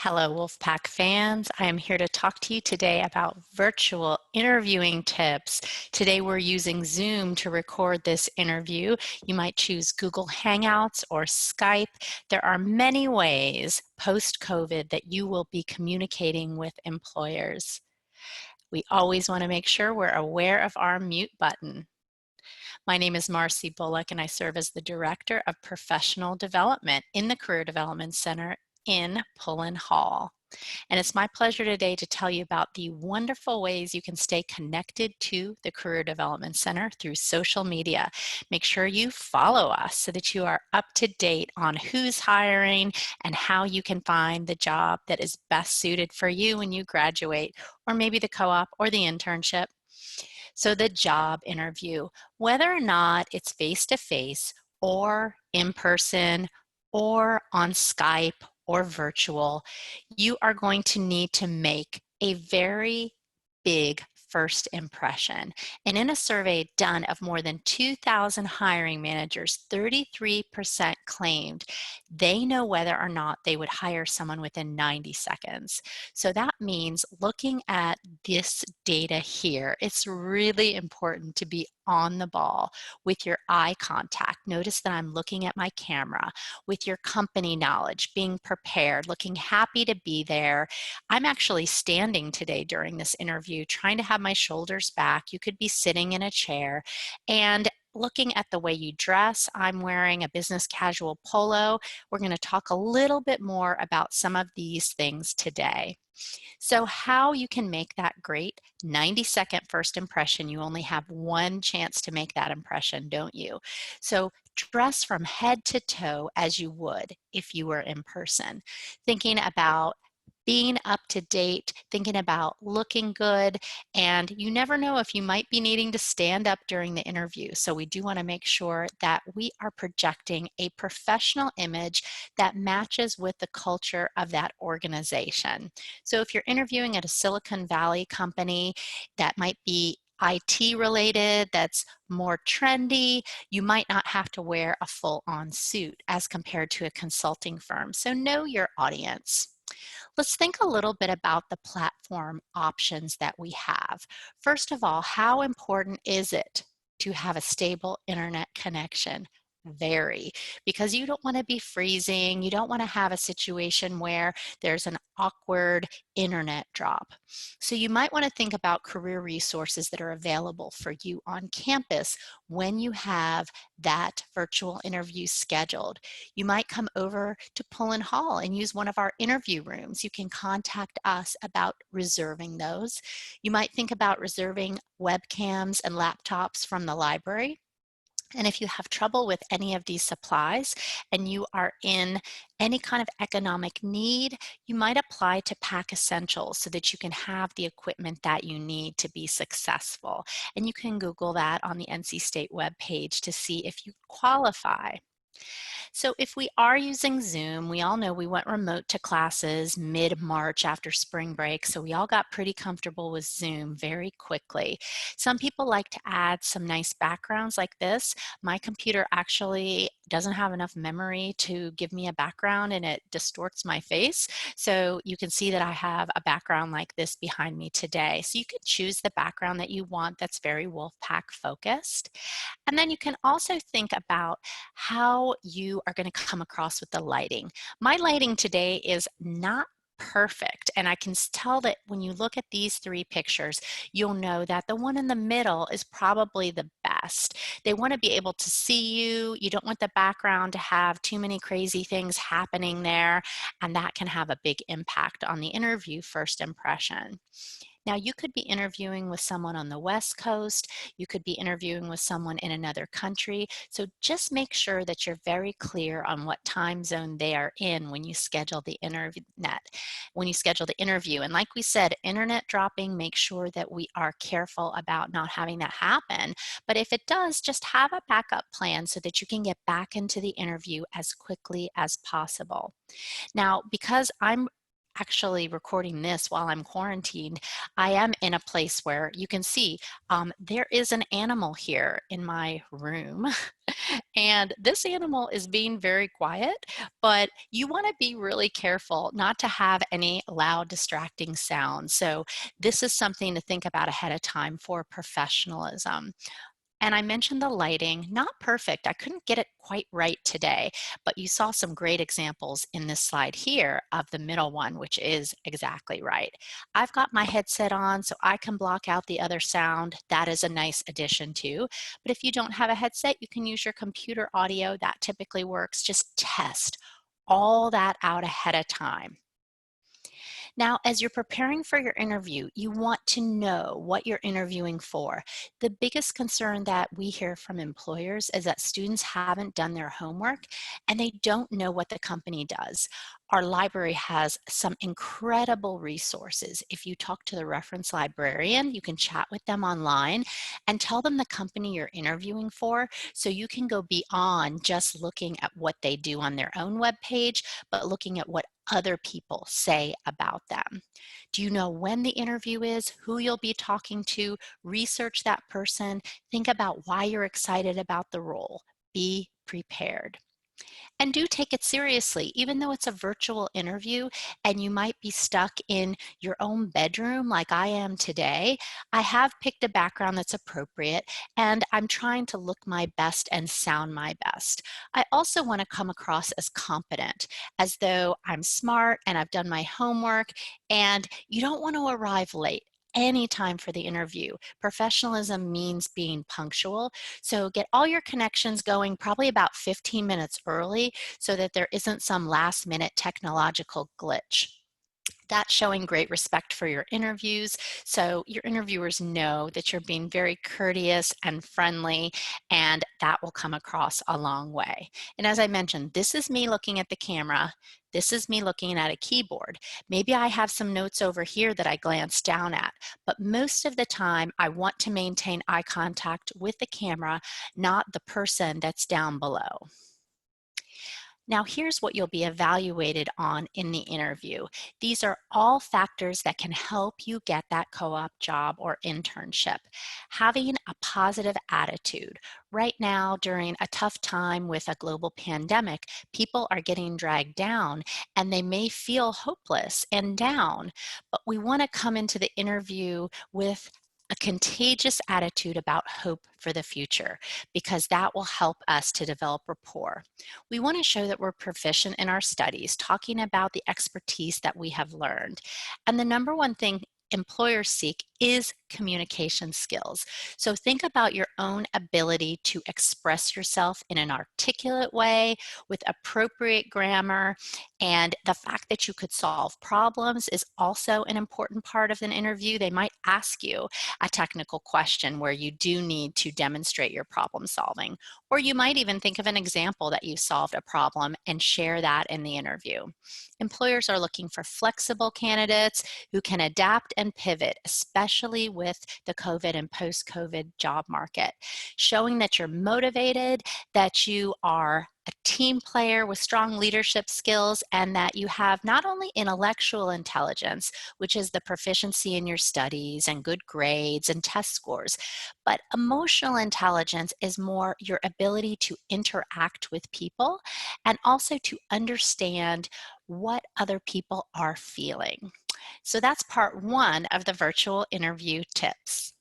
Hello, Wolfpack fans. I am here to talk to you today about virtual interviewing tips. Today we're using Zoom to record this interview. You might choose Google Hangouts or Skype. There are many ways post-COVID that you will be communicating with employers. We always want to make sure we're aware of our mute button. My name is Marcy Bullock and I serve as the Director of Professional Development in the Career Development Center in Pullen Hall. And it's my pleasure today to tell you about the wonderful ways you can stay connected to the Career Development Center through social media. Make sure you follow us so that you are up to date on who's hiring and how you can find the job that is best suited for you when you graduate, or maybe the co-op or the internship. So the job interview, whether or not it's face-to-face or in person or on Skype or virtual, you are going to need to make a very big first impression. And in a survey done of more than 2,000 hiring managers, 33% claimed they know whether or not they would hire someone within 90 seconds. So that means looking at this data here, it's really important to be on the ball with your eye contact. Notice that I'm looking at my camera, with your company knowledge, being prepared, looking happy to be there. I'm actually standing today during this interview, trying to have my shoulders back. You could be sitting in a chair, and looking at the way you dress, I'm wearing a business casual polo. We're going to talk a little bit more about some of these things today. So how you can make that great 90-second first impression. You only have one chance to make that impression, don't you? So dress from head to toe as you would if you were in person. Thinking about being up to date, thinking about looking good, and you never know if you might be needing to stand up during the interview. So we do want to make sure that we are projecting a professional image that matches with the culture of that organization. So if you're interviewing at a Silicon Valley company that might be IT related, that's more trendy, you might not have to wear a full-on suit as compared to a consulting firm. So know your audience. Let's think a little bit about the platform options that we have. First of all, how important is it to have a stable internet connection? Very, because you don't want to be freezing. You don't want to have a situation where there's an awkward internet drop. So you might want to think about career resources that are available for you on campus when you have that virtual interview scheduled. You might come over to Pullen Hall and use one of our interview rooms. You can contact us about reserving those. You might think about reserving webcams and laptops from the library. And if you have trouble with any of these supplies and you are in any kind of economic need, you might apply to Pack Essentials so that you can have the equipment that you need to be successful. And you can Google that on the NC State webpage to see if you qualify. So if we are using Zoom, we all know we went remote to classes mid-March after spring break, so we all got pretty comfortable with Zoom very quickly. Some people like to add some nice backgrounds like this. My computer actually doesn't have enough memory to give me a background and it distorts my face. So you can see that I have a background like this behind me today. So you can choose the background that you want that's very Wolfpack focused. And then you can also think about how you are going to come across with the lighting. My lighting today is not perfect, and I can tell that when you look at these three pictures, you'll know that the one in the middle is probably the best. They want to be able to see you. You don't want the background to have too many crazy things happening there, and that can have a big impact on the interview first impression. Now, you could be interviewing with someone on the West Coast. You could be interviewing with someone in another country. So just make sure that you're very clear on what time zone they are in when you schedule the interview. And like we said, internet dropping, make sure that we are careful about not having that happen. But if it does, just have a backup plan so that you can get back into the interview as quickly as possible. Now, because I'm actually recording this while I'm quarantined, I am in a place where you can see there is an animal here in my room. And this animal is being very quiet, but you want to be really careful not to have any loud, distracting sounds. So, this is something to think about ahead of time for professionalism. And I mentioned the lighting, not perfect. I couldn't get it quite right today, but you saw some great examples in this slide here of the middle one, which is exactly right. I've got my headset on so I can block out the other sound. That is a nice addition too. But if you don't have a headset, you can use your computer audio. That typically works. Just test all that out ahead of time. Now, as you're preparing for your interview, you want to know what you're interviewing for. The biggest concern that we hear from employers is that students haven't done their homework and they don't know what the company does. Our library has some incredible resources. If you talk to the reference librarian, you can chat with them online and tell them the company you're interviewing for so you can go beyond just looking at what they do on their own webpage, but looking at what other people say about them. Do you know when the interview is, who you'll be talking to? Research that person. Think about why you're excited about the role. Be prepared. And do take it seriously, even though it's a virtual interview and you might be stuck in your own bedroom like I am today. I have picked a background that's appropriate and I'm trying to look my best and sound my best. I also want to come across as competent, as though I'm smart and I've done my homework, and you don't want to arrive late any time for the interview. Professionalism means being punctual. So get all your connections going probably about 15 minutes early so that there isn't some last minute technological glitch. That's showing great respect for your interviews. So your interviewers know that you're being very courteous and friendly, and that will come across a long way. And as I mentioned, this is me looking at the camera. This is me looking at a keyboard. Maybe I have some notes over here that I glance down at, but most of the time I want to maintain eye contact with the camera, not the person that's down below. Now, here's what you'll be evaluated on in the interview. These are all factors that can help you get that co-op job or internship. Having a positive attitude. Right now, during a tough time with a global pandemic, people are getting dragged down and they may feel hopeless and down, but we want to come into the interview with a contagious attitude about hope for the future, because that will help us to develop rapport. We want to show that we're proficient in our studies, talking about the expertise that we have learned. And the number one thing employers seek is communication skills. So think about your own ability to express yourself in an articulate way with appropriate grammar. And the fact that you could solve problems is also an important part of an interview. They might ask you a technical question where you do need to demonstrate your problem solving. Or you might even think of an example that you solved a problem and share that in the interview. Employers are looking for flexible candidates who can adapt and pivot, especially with the COVID and post-COVID job market. Showing that you're motivated, that you are a team player with strong leadership skills, and that you have not only intellectual intelligence, which is the proficiency in your studies and good grades and test scores, but emotional intelligence is more your ability to interact with people and also to understand what other people are feeling. So that's part one of the virtual interview tips.